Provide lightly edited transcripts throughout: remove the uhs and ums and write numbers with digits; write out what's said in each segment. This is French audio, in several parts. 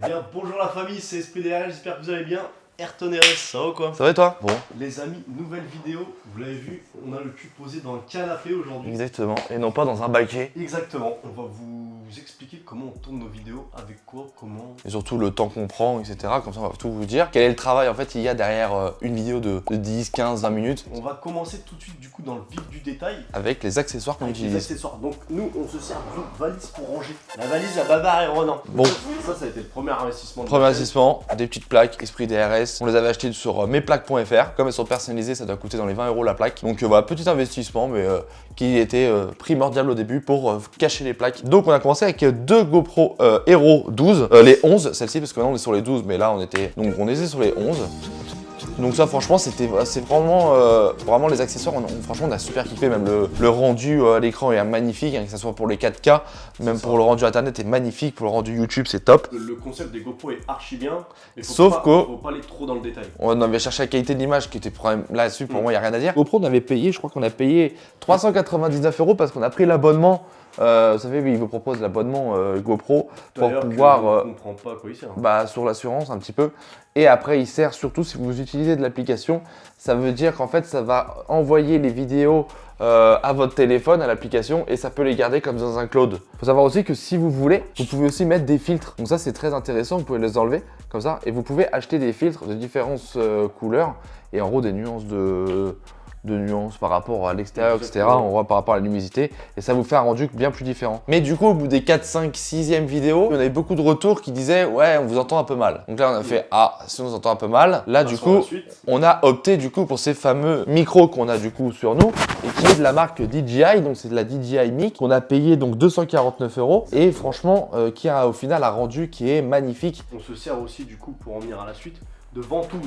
Bien, bonjour la famille, c'est Esprit DRL, j'espère que vous allez bien. Ayrton RS, ça va quoi? Ça va et toi? Bon. Les amis, nouvelle vidéo, vous l'avez vu, on a le cul posé dans un canapé aujourd'hui. Exactement, et non pas dans un baquet. Exactement, on va vous expliquer comment on tourne nos vidéos, avec quoi, comment... Et surtout le temps qu'on prend, etc. Comme ça on va tout vous dire. Quel est le travail en fait il y a derrière une vidéo de 10, 15, 20 minutes. On va commencer tout de suite du coup dans le vif du détail. Avec les accessoires qu'on utilise. Les accessoires, donc nous on se sert d'une valise pour ranger. La valise à Babar et Ronan. Bon. Ça a été le premier investissement. Premier investissement, des petites plaques Esprit DRS. On les avait achetées sur mesplaques.fr. Comme elles sont personnalisées, ça doit coûter dans les 20 € la plaque. Donc voilà, petit investissement, mais qui était primordial au début pour cacher les plaques. Donc on a commencé avec deux GoPro Hero 12, les 11, celle-ci parce que maintenant on est sur les 12, mais là on était sur les 11. Donc ça franchement c'est vraiment les accessoires, franchement on a super kiffé, même le rendu à l'écran est magnifique, hein, que ce soit pour les 4K, même pour le rendu internet est magnifique, pour le rendu YouTube c'est top. Le concept des GoPro est archi bien, mais sauf que faut pas aller trop dans le détail. On avait cherché la qualité de l'image qui était là-dessus, pour moi il n'y a rien à dire. GoPro on avait payé, je crois qu'on a payé 399 € parce qu'on a pris l'abonnement. Vous savez, il vous propose l'abonnement GoPro pour pouvoir on comprend pas à quoi il sert. Sur l'assurance un petit peu. Et après, il sert surtout si vous utilisez de l'application. Ça veut dire qu'en fait, ça va envoyer les vidéos à votre téléphone, à l'application, et ça peut les garder comme dans un cloud. Il faut savoir aussi que si vous voulez, vous pouvez aussi mettre des filtres. Donc ça, c'est très intéressant. Vous pouvez les enlever comme ça, et vous pouvez acheter des filtres de différentes couleurs et en gros des nuances de nuances par rapport à l'extérieur, etc. On voit par rapport à la luminosité et ça vous fait un rendu bien plus différent. Mais du coup, au bout des 4, 5, 6e vidéos, on avait beaucoup de retours qui disaient ouais, on vous entend un peu mal. Donc là, on a fait ah, si on nous entend un peu mal, là du coup, on a opté du coup pour ces fameux micros qu'on a du coup sur nous et qui est de la marque DJI, donc c'est de la DJI Mic qu'on a payé donc 249 € et franchement qui a au final un rendu qui est magnifique. On se sert aussi du coup pour en venir à la suite de ventouses.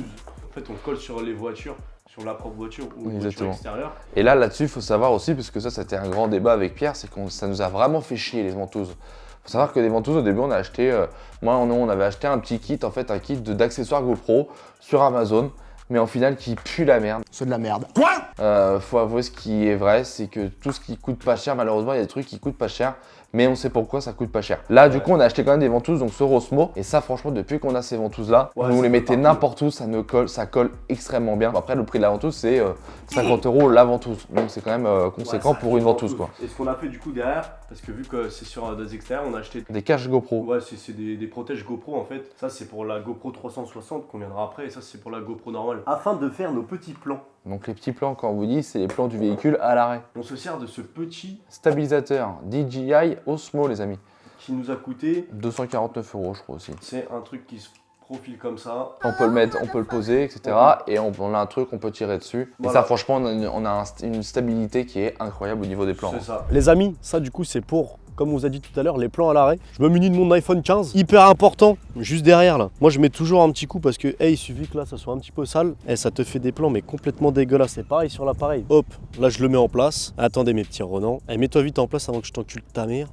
En fait, on colle sur les voitures, sur la propre voiture ou voiture extérieure. Et là-dessus, il faut savoir aussi, parce que ça c'était un grand débat avec Pierre, c'est que ça nous a vraiment fait chier les ventouses. Il faut savoir que les ventouses, au début, on a acheté, on avait acheté un petit kit, en fait, un kit d'accessoires GoPro sur Amazon, mais en final qui pue la merde. C'est de la merde. Quoi? Faut avouer ce qui est vrai, c'est que tout ce qui coûte pas cher, malheureusement, il y a des trucs qui coûtent pas cher, mais on sait pourquoi ça coûte pas cher. Là, du coup, on a acheté quand même des ventouses, donc sur Osmo, et ça, franchement, depuis qu'on a ces ventouses-là, vous les mettez n'importe où, ça colle extrêmement bien. Après, le prix de la ventouse, c'est 50 € la ventouse, donc c'est quand même conséquent pour une ventouse, quoi. Et ce qu'on a fait du coup derrière, parce que vu que c'est sur des extérieurs, on a acheté des caches GoPro. Ouais, c'est des protèges GoPro en fait. Ça, c'est pour la GoPro 360 qu'on viendra après, et ça, c'est pour la GoPro normale. Afin de faire nos petits plans. Donc les petits plans, quand on vous dit, c'est les plans du véhicule à l'arrêt. On se sert de ce petit stabilisateur DJI Osmo, les amis. Qui nous a coûté 249 € je crois aussi. C'est un truc qui se profile comme ça. On peut le mettre, on peut le poser, etc. Et on a un truc qu'on peut tirer dessus. Voilà. Et ça, franchement, on a une stabilité qui est incroyable au niveau des plans. C'est ça. Les amis, ça du coup, c'est pour, comme on vous a dit tout à l'heure, les plans à l'arrêt. Je me munis de mon iPhone 15, hyper important, juste derrière là. Moi je mets toujours un petit coup parce que il suffit que là ça soit un petit peu sale et ça te fait des plans mais complètement dégueulasses. C'est pareil sur l'appareil. Hop, là je le mets en place. Attendez mes petits Ronan. Mets-toi vite en place avant que je t'encule ta mère.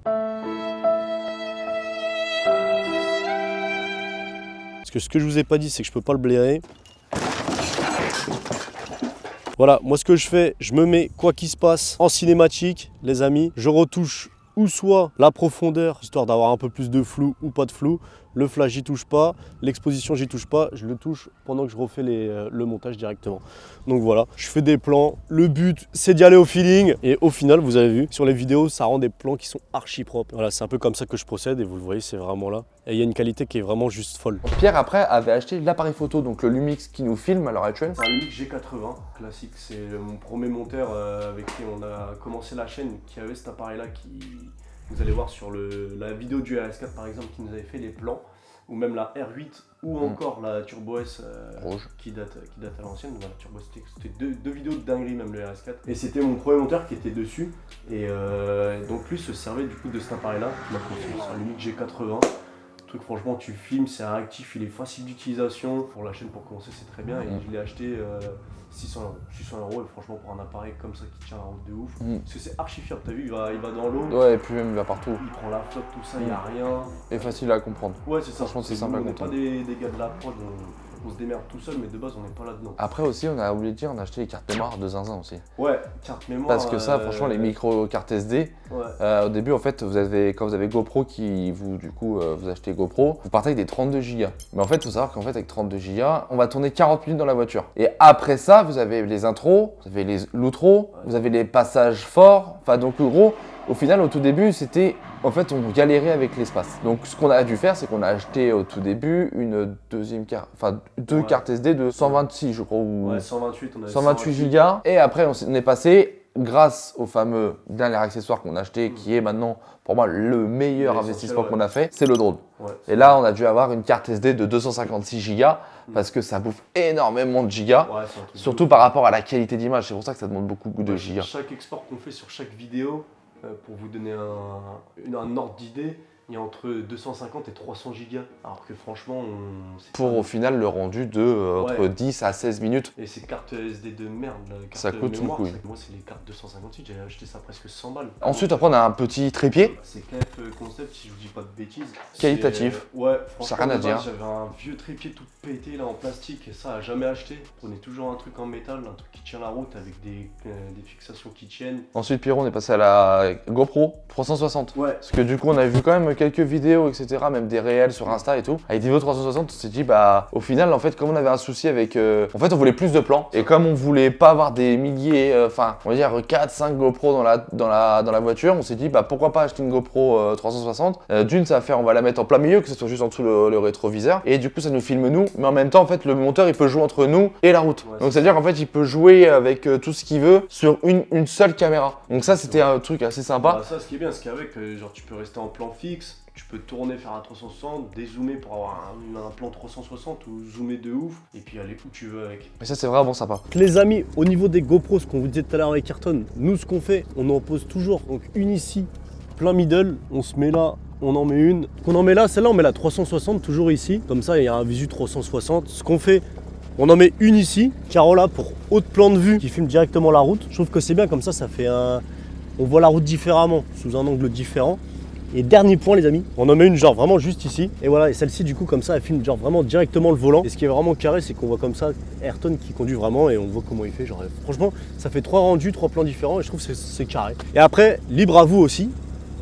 Parce que ce que je vous ai pas dit, c'est que je peux pas le blairer. Voilà, moi ce que je fais, je me mets quoi qu'il se passe en cinématique, les amis. Je retouche ou soit la profondeur, histoire d'avoir un peu plus de flou ou pas de flou. Le flash, j'y touche pas. L'exposition, j'y touche pas. Je le touche pendant que je refais le montage directement. Donc voilà, je fais des plans. Le but, c'est d'y aller au feeling. Et au final, vous avez vu, sur les vidéos, ça rend des plans qui sont archi propres. Voilà, c'est un peu comme ça que je procède et vous le voyez, c'est vraiment là. Et il y a une qualité qui est vraiment juste folle. Pierre, après, avait acheté l'appareil photo, donc le Lumix qui nous filme à l'heure actuelle. C'est un Lumix G80 classique. C'est mon premier monteur avec qui on a commencé la chaîne qui avait cet appareil-là qui... Vous allez voir sur la vidéo du RS4 par exemple qui nous avait fait les plans, ou même la R8 ou encore la Turbo S rouge qui date à l'ancienne. La Turbo S, c'était deux vidéos de dinguerie, même le RS4. Et c'était mon premier monteur qui était dessus. Et donc lui se servait du coup de cet appareil là. C'est un Lumix G80. Truc, franchement, tu filmes, c'est réactif, il est facile d'utilisation. Pour la chaîne, pour commencer, c'est très bien. Et je l'ai acheté 600 €. 600 € et franchement, pour un appareil comme ça qui tient la route de ouf. Parce que c'est archi fiable, t'as vu, il va dans l'eau. Ouais, et puis même il va partout. Il prend la flotte, tout ça, il n'y a rien. Et facile à comprendre. Ouais, c'est ça. Franchement, c'est simple à comprendre. On n'est pas des gars de la prod. on se démerde tout seul, mais de base, on n'est pas là-dedans. Après aussi, on a oublié de dire, on a acheté les cartes mémoire de zinzin aussi. Ouais, carte mémoire. Parce que ça, franchement, les micro cartes SD, au début, en fait, quand vous avez GoPro vous achetez GoPro, vous partez avec des 32 Go. Mais en fait, il faut savoir qu'en fait, avec 32 Go, on va tourner 40 minutes dans la voiture. Et après ça, vous avez les intros, vous avez l'outro, vous avez les passages forts. Enfin, donc, gros, au final, au tout début, en fait, on galérait avec l'espace. Donc, ce qu'on a dû faire, c'est qu'on a acheté au tout début une deuxième carte, enfin, deux cartes SD de 126, je crois. Ouais, 128, on avait 128 Go. Et après, on est passé, grâce au fameux dernier accessoire qu'on a acheté, qui est maintenant, pour moi, le meilleur investissement qu'on a fait, c'est le drone. Ouais, et là, on a dû avoir une carte SD de 256 Go, parce que ça bouffe énormément de gigas, surtout par rapport à la qualité d'image. C'est pour ça que ça demande beaucoup de gigas. Chaque export qu'on fait sur chaque vidéo, pour vous donner un ordre d'idée, il y a entre 250 et 300 gigas. Alors que franchement, au final, le rendu de entre 10 à 16 minutes. Et ces cartes SD de merde, ça coûte une couille. Moi, c'est les cartes 256, j'avais acheté ça presque 100 balles. Ensuite, après, on a un petit trépied. C'est KF Concept, si je vous dis pas de bêtises. Qualitatif. Ouais, franchement, ça n'a rien à dire. J'avais un vieux trépied tout pété là en plastique, et ça, à jamais acheté. Prenez toujours un truc en métal, un truc qui tient la route avec des fixations qui tiennent. Ensuite, Pierrot, on est passé à la GoPro 360. Ouais. Parce que du coup, on avait vu quand même quelques vidéos, etc., même des réels sur Insta et tout. Avec des vidéos 360, on s'est dit, au final, en fait, comme on avait un souci avec. En fait, on voulait plus de plans. Et comme on voulait pas avoir des milliers, on va dire 4-5 GoPro dans la voiture, on s'est dit, pourquoi pas acheter une GoPro 360. D'une, ça va faire, on va la mettre en plein milieu, que ce soit juste en dessous le rétroviseur. Et du coup, ça nous filme nous. Mais en même temps, en fait, le monteur, il peut jouer entre nous et la route. Donc, c'est-à-dire qu'en fait, il peut jouer avec tout ce qu'il veut sur une seule caméra. Donc, ça, c'était un truc assez sympa. Ça, ce qui est bien, c'est qu'avec, genre, tu peux rester en plan fixe. Tu peux tourner, faire un 360, dézoomer pour avoir un plan 360 ou zoomer de ouf et puis aller où tu veux avec. Mais ça, c'est vraiment sympa. Les amis, au niveau des GoPro, ce qu'on vous disait tout à l'heure avec Ayrton, nous ce qu'on fait, on en pose toujours donc une ici, plein middle, on se met là, on en met une. Qu'on en met là, celle-là on met la 360 toujours ici, comme ça il y a un visu 360. Ce qu'on fait, on en met une ici, Carola pour haute plan de vue qui filme directement la route. Je trouve que c'est bien comme ça fait on voit la route différemment, sous un angle différent. Et dernier point les amis, on en met une genre vraiment juste ici. Et voilà, et celle-ci du coup comme ça elle filme genre vraiment directement le volant. Et ce qui est vraiment carré c'est qu'on voit comme ça Ayrton qui conduit vraiment et on voit comment il fait. Genre franchement ça fait 3 rendus, 3 plans différents et je trouve que c'est carré. Et après, libre à vous aussi,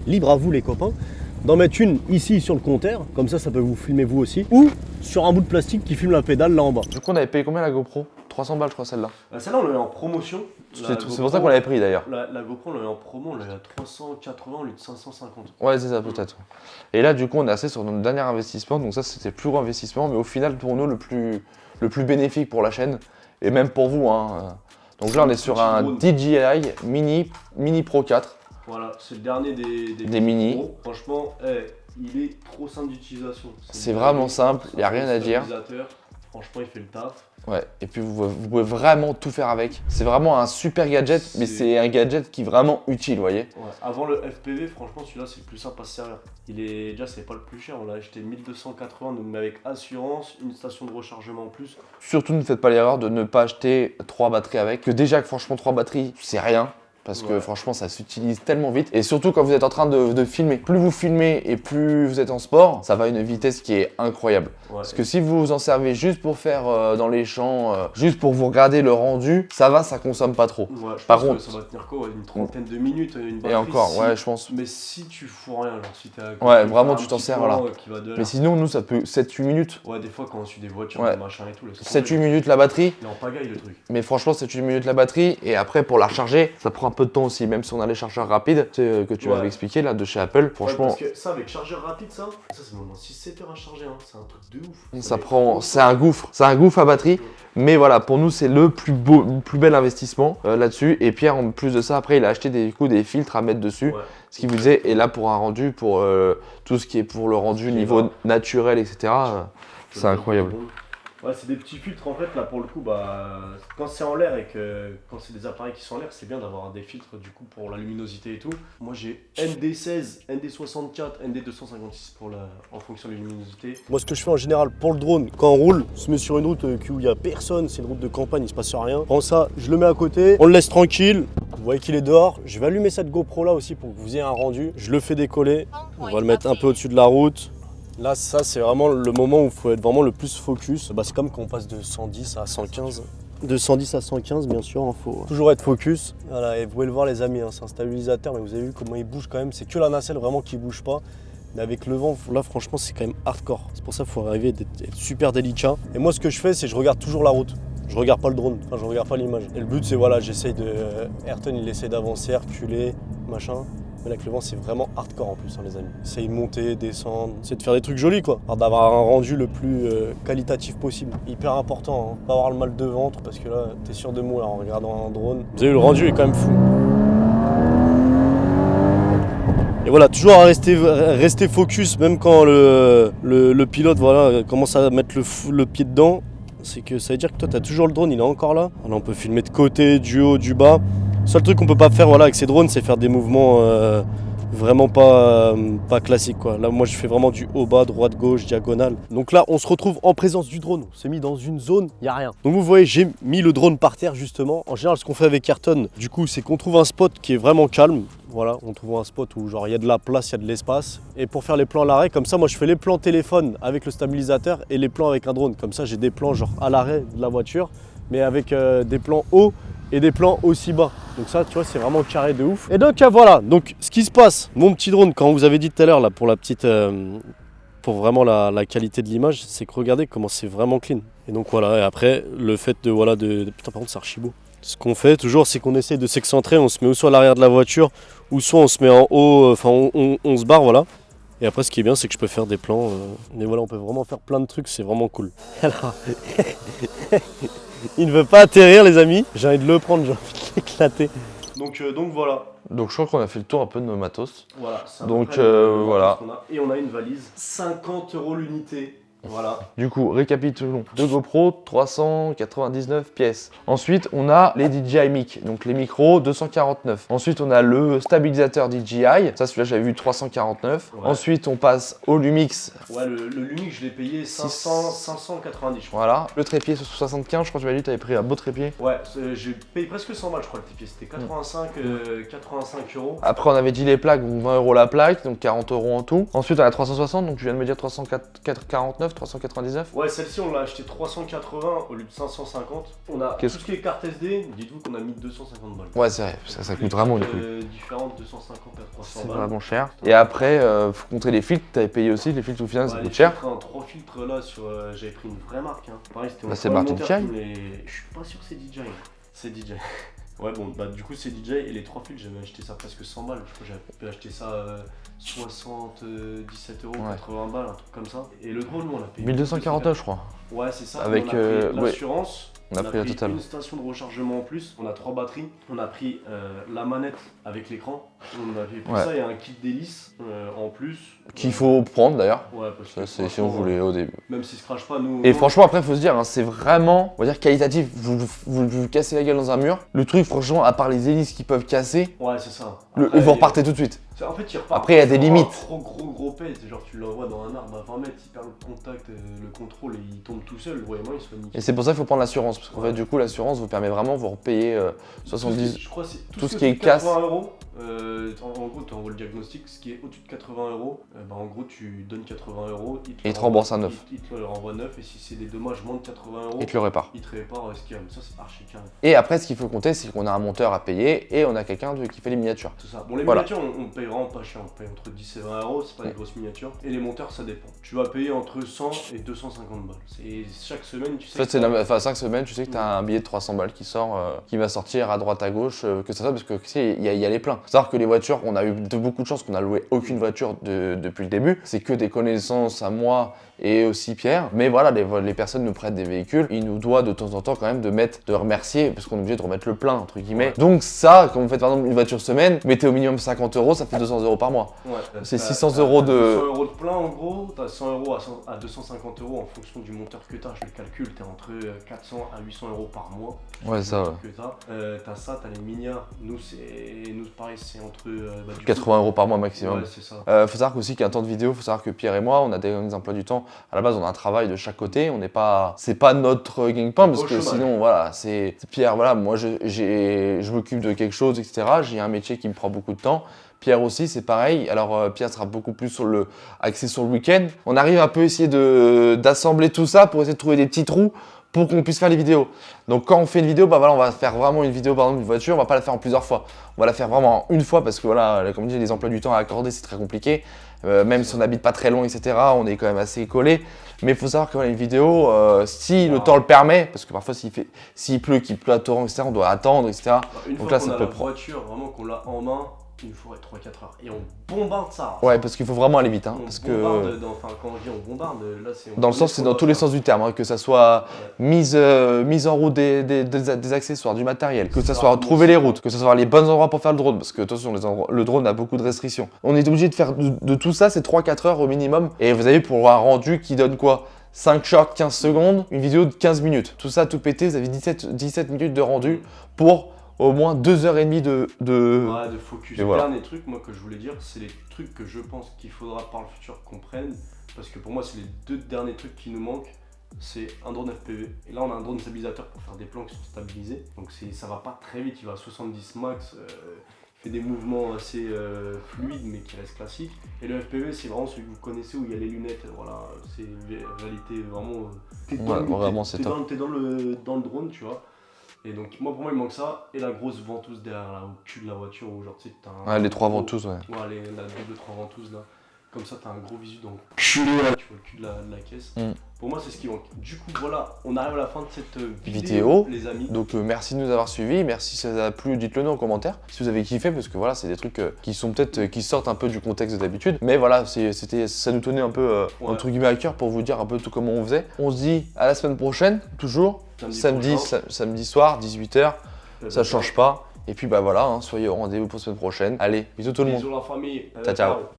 libre à vous les copains, d'en mettre une ici sur le compteur, comme ça peut vous filmer vous aussi. Ou sur un bout de plastique qui filme la pédale là en bas. Du coup on avait payé combien la GoPro? 300 balles je crois celle-là. Celle-là on l'a eu en promotion. C'est pour ça qu'on l'avait pris d'ailleurs. La GoPro on l'a eu en promo, on l'a eu à 380 au lieu de 550. Ouais c'est ça peut-être. Et là du coup on est assez sur notre dernier investissement, donc ça c'était le plus gros investissement, mais au final pour nous le plus bénéfique pour la chaîne, et même pour vous. Donc là on est sur un DJI Mini Pro 4. Voilà, c'est le dernier des mini. Pro. Franchement, il est trop simple d'utilisation. C'est vraiment simple, il n'y a rien à dire. Franchement, il fait le taf. Ouais, et puis vous pouvez vraiment tout faire avec. C'est vraiment un super gadget, mais c'est un gadget qui est vraiment utile, vous voyez. Ouais. Avant le FPV, franchement, celui-là, c'est le plus simple à se servir. C'est pas le plus cher, on l'a acheté 1280, donc avec assurance, une station de rechargement en plus. Surtout, ne faites pas l'erreur de ne pas acheter 3 batteries avec. Que déjà que franchement, 3 batteries, c'est rien. Parce que franchement ça s'utilise tellement vite. Et surtout quand vous êtes en train de filmer. Plus vous filmez et plus vous êtes en sport, ça va à une vitesse qui est incroyable. Parce que si vous vous en servez juste pour faire dans les champs, juste pour vous regarder le rendu, ça consomme pas trop. Par contre, ça va tenir quoi, une trentaine de minutes, une batterie. Et encore, je pense. Mais si tu fous rien, genre si t'as vraiment tu t'en sers là. Mais sinon nous ça peut 7-8 minutes. Ouais, des fois quand on suit des voitures, des machins et tout. 7-8 minutes la batterie. Il est en pagaille le truc. Mais franchement 7-8 minutes la batterie et après pour la recharger, ça prend un peu de temps aussi, même si on a les chargeurs rapides que tu m'avais expliqué là de chez Apple. Franchement. Parce que ça avec chargeur rapide, ça c'est vraiment 6-7 heures à charger, c'est un truc de ouf. Ça prend, c'est un gouffre à batterie. Mais voilà, pour nous c'est le plus bel investissement là-dessus. Et Pierre en plus de ça, après il a acheté des filtres à mettre dessus. Ce qui vous disait, et là pour un rendu, pour tout ce qui est pour le rendu niveau naturel, etc. C'est incroyable. Ouais, c'est des petits filtres en fait, là pour le coup, quand c'est en l'air et que quand c'est des appareils qui sont en l'air, c'est bien d'avoir des filtres du coup pour la luminosité et tout. Moi j'ai ND16, ND64, ND256 en fonction de la luminosité. Moi ce que je fais en général pour le drone, quand on roule, on se met sur une route où il n'y a personne, c'est une route de campagne, il se passe rien. Prends ça, je le mets à côté, on le laisse tranquille, vous voyez qu'il est dehors. Je vais allumer cette GoPro là aussi pour que vous ayez un rendu. Je le fais décoller, on va le mettre un peu au-dessus de la route. Là, ça, c'est vraiment le moment où il faut être vraiment le plus focus. Bah, c'est comme quand on passe de 110 à 115. De 110 à 115, bien sûr, il faut toujours être focus. Voilà, et vous pouvez le voir, les amis, hein, c'est un stabilisateur, mais vous avez vu comment il bouge quand même. C'est que la nacelle vraiment qui bouge pas. Mais avec le vent, là, franchement, c'est quand même hardcore. C'est pour ça qu'il faut arriver à être super délicat. Et moi, ce que je fais, c'est que je regarde toujours la route. Je regarde pas le drone, enfin, je regarde pas l'image. Et le but, c'est voilà, j'essaye de. Ayrton, il essaie d'avancer, reculer, machin. Mais avec le vent, c'est vraiment hardcore en plus, hein, les amis. Essaye de monter, descendre, c'est de faire des trucs jolis, quoi. Alors, d'avoir un rendu le plus qualitatif possible. Hyper important, hein. Pas avoir le mal de ventre, parce que là, t'es sûr de mourir en regardant un drone. Vous avez vu, le rendu est quand même fou. Et voilà, toujours à rester focus, même quand le pilote voilà, commence à mettre le pied dedans. C'est que ça veut dire que toi, tu as toujours le drone, il est encore là. Alors, on peut filmer de côté, du haut, du bas. Le seul truc qu'on peut pas faire voilà, avec ces drones, c'est faire des mouvements vraiment pas classiques, quoi. Là, moi, je fais vraiment du haut, bas, droite, gauche, diagonale. Donc là, on se retrouve en présence du drone. On s'est mis dans une zone, il n'y a rien. Donc vous voyez, j'ai mis le drone par terre, justement. En général, ce qu'on fait avec Ayrton, du coup, c'est qu'on trouve un spot qui est vraiment calme. Voilà, on trouve un spot où genre il y a de la place, il y a de l'espace. Et pour faire les plans à l'arrêt, comme ça, moi je fais les plans téléphone avec le stabilisateur et les plans avec un drone. Comme ça, j'ai des plans genre à l'arrêt de la voiture, mais avec des plans hauts et des plans aussi bas. Donc ça, tu vois, c'est vraiment carré de ouf. Et donc voilà, donc ce qui se passe, mon petit drone, quand on vous avait dit tout à l'heure là pour la petite, pour vraiment la qualité de l'image, c'est que regardez comment c'est vraiment clean. Et donc voilà, et après le fait de voilà putain, par contre c'est archi beau. Ce qu'on fait toujours, c'est qu'on essaie de s'excentrer, on se met ou soit à l'arrière de la voiture, ou soit on se met en haut, enfin on se barre, voilà. Et après, ce qui est bien, c'est que je peux faire des plans. Mais voilà, on peut vraiment faire plein de trucs, c'est vraiment cool. Alors, il ne veut pas atterrir, les amis. J'ai envie de le prendre, j'ai envie de l'éclater. Donc voilà. Donc je crois qu'on a fait le tour un peu de nos matos. Voilà. Donc voilà. Et on a une valise, 50 € l'unité. Voilà. Du coup, récapitulons. Deux GoPro, 399 pièces. Ensuite, on a les DJI Mic, donc les micros, 249. Ensuite, on a le stabilisateur DJI. Ça, celui-là, j'avais vu 349. Ouais. Ensuite, on passe au Lumix. Ouais, le Lumix, je l'ai payé 590, je crois. Voilà. Le trépied, 75, je crois que tu m'as dit, tu avais pris un beau trépied. Ouais, j'ai payé presque 100 balles, je crois, le trépied. C'était 85 €. Après, on avait dit les plaques, donc 20 € la plaque, donc 40 € en tout. Ensuite, on a 360, donc tu viens de me dire 349. 399. Ouais, celle-ci on l'a acheté 380 au lieu de 550. On a tout ce qui est carte SD, dites-vous qu'on a mis 250 balles. Ouais, c'est vrai, ça coûte vraiment du coup. Différentes 250 à 300 c'est balles. Vraiment cher. Et après, faut compter les filtres, t'avais payé aussi, les filtres au final, ça coûte cher. J'ai pris 3 filtres là sur. J'avais pris une vraie marque. Hein. Pareil, c'était c'est marque DJI. Mais je suis pas sûr que c'est DJI. C'est DJI. Ouais, bon, bah du coup c'est DJI et les 3 fils, j'avais acheté ça presque 100 balles. Je crois que j'avais acheté ça 77 €, ouais. 80 balles, un truc comme ça. Et le drone, nous on l'a payé 1249, je crois. Ouais, c'est ça. Avec l'assurance. On a pris la totale. Une station de rechargement en plus, on a 3 batteries, on a pris la manette avec l'écran, on avait pris ça et un kit d'hélice en plus. Qu'il faut prendre d'ailleurs. Ouais, parce que c'est si on voulait au début. Même s'il se crache pas, nous. Et franchement, après, faut se dire, hein, c'est vraiment, on va dire, qualitatif. Vous cassez la gueule dans un mur. Le truc, franchement, à part les hélices qui peuvent casser, ouais, c'est ça. Vous repartez tout de suite. En fait, il repart. Après, il y a des limites. Un gros pète, genre tu l'envoies dans un arbre à 20 mètres, il perd le contact, le contrôle et il tombe tout seul, vraiment il se fait niquer. Et c'est pour ça qu'il faut prendre l'assurance, parce qu'en fait, du coup, l'assurance vous permet vraiment de vous repayer 70. Je crois que c'est tout ce qui est casse. 80 €. En gros, tu envoies le diagnostic, ce qui est au-dessus de 80 €, bah, en gros, tu donnes 80 €, il te rembourse un neuf. Il te le renvoie neuf, et si c'est des dommages moins de 80 €, il te le répare. Il te répare ce qu'il y a. Ça, c'est archi carré. Et après, ce qu'il faut compter, c'est qu'on a un monteur à payer et on a quelqu'un qui fait les miniatures. C'est ça. Bon, les miniatures, on paye vraiment pas cher. On paye entre 10 et 20 €, c'est pas des grosses miniatures. Et les monteurs, ça dépend. Tu vas payer entre 100 et 250 balles. C'est chaque semaine, tu sais. En fait, chaque semaine, tu sais que tu as un billet de 300 balles qui sort, qui va sortir à droite, à gauche, que ça soit, parce que tu sais, il y a les pleins. Faut savoir que les voitures, on a eu beaucoup de chance qu'on a loué aucune voiture depuis le début. C'est que des connaissances à moi et aussi Pierre. Mais voilà, les personnes nous prêtent des véhicules. Il nous doit de temps en temps quand même de remercier, parce qu'on est obligé de remettre le plein, entre guillemets. Ouais. Donc ça, quand vous faites par exemple une voiture semaine, vous mettez au minimum 50 €, ça fait 200 € par mois. Ouais, c'est 600 € de... 100 € de plein en gros, t'as 100 € à 250 € en fonction du monteur que t'as. Je le calcule, t'es entre 400 à 800 € par mois. Ouais, ça va. T'as ça, t'as les miniards. Nous, pareil, c'est entre... 80 € par mois maximum. Ouais, c'est ça. Faut savoir aussi qu'il y a un temps de vidéo, faut savoir que Pierre et moi, on a des emplois du temps. À la base, on a un travail de chaque côté, on n'est pas... C'est pas notre gang-pain, parce que sinon, voilà, c'est Pierre, voilà, moi, je m'occupe de quelque chose, etc. J'ai un métier qui me prend beaucoup de temps. Pierre aussi, c'est pareil. Alors Pierre sera beaucoup plus axé sur le week-end. On arrive un peu à essayer d'assembler tout ça pour essayer de trouver des petits trous pour qu'on puisse faire les vidéos. Donc quand on fait une vidéo, bah voilà, on va faire vraiment une vidéo par exemple d'une voiture, on va pas la faire en plusieurs fois. On va la faire vraiment une fois parce que voilà, comme je dis, les emplois du temps à accorder, c'est très compliqué. Même si on n'habite pas très loin, etc., on est quand même assez collé. Mais il faut savoir que voilà, une vidéo, si le temps le permet, parce que parfois s'il pleut, qu'il pleut à torrent, etc., on doit attendre, etc. Bah, une Donc fois là, qu'on ça a peut la prendre. voiture, vraiment qu'on l'a en main, il nous faudrait 3-4 heures. Et on bombarde ça. Ouais, parce qu'il faut vraiment aller vite. Hein, On parce bombarde, que enfin quand on dit on bombarde, là c'est... dans le sens, c'est dans tous les sens du terme, hein, que ça soit mise en route des accessoires, du matériel, que ça soit trouver les routes, que ça soit les bons endroits pour faire le drone, parce que attention, le drone a beaucoup de restrictions. On est obligé de faire de tout ça, c'est 3-4 heures au minimum. Et vous avez pour un rendu qui donne quoi? 5 shorts, 15 secondes, une vidéo de 15 minutes. Tout ça, tout pété, vous avez 17 minutes de rendu pour au moins 2h30 de... Ouais, de focus. Et Le voilà. dernier truc, moi, que je voulais dire, c'est les trucs que je pense qu'il faudra par le futur qu'on prenne. Parce que pour moi, c'est les 2 derniers trucs qui nous manquent. C'est un drone FPV. Et là, on a un drone stabilisateur pour faire des plans qui sont stabilisés. Donc ça va pas très vite, il va à 70 max. Il fait des mouvements assez fluides, mais qui restent classiques. Et le FPV, c'est vraiment celui que vous connaissez où il y a les lunettes. Voilà, c'est une réalité vraiment... T'es dans le drone, tu vois. Et donc moi pour moi il manque ça et la grosse ventouse derrière là au cul de la voiture où genre tu sais t'as Ouais, les 3 ventouses, ouais. Ouais la double 3 ventouses là. Comme ça t'as un gros visu dans le cul là, tu vois le cul de la caisse. Pour moi c'est ce qui manque. Du coup voilà, on arrive à la fin de cette vidéo les amis. Donc merci de nous avoir suivis, merci si ça vous a plu, dites-le nous en commentaire. Si vous avez kiffé, parce que voilà, c'est des trucs qui sont peut-être qui sortent un peu du contexte d'habitude. Mais voilà, ça nous tenait un peu entre guillemets à cœur pour vous dire un peu tout comment on faisait. On se dit à la semaine prochaine, toujours. Samedi soir, 18h, ça change pas. Et puis bah voilà, soyez au rendez-vous pour la semaine prochaine. Allez, bisous tout le monde. Bisous la famille. Ciao.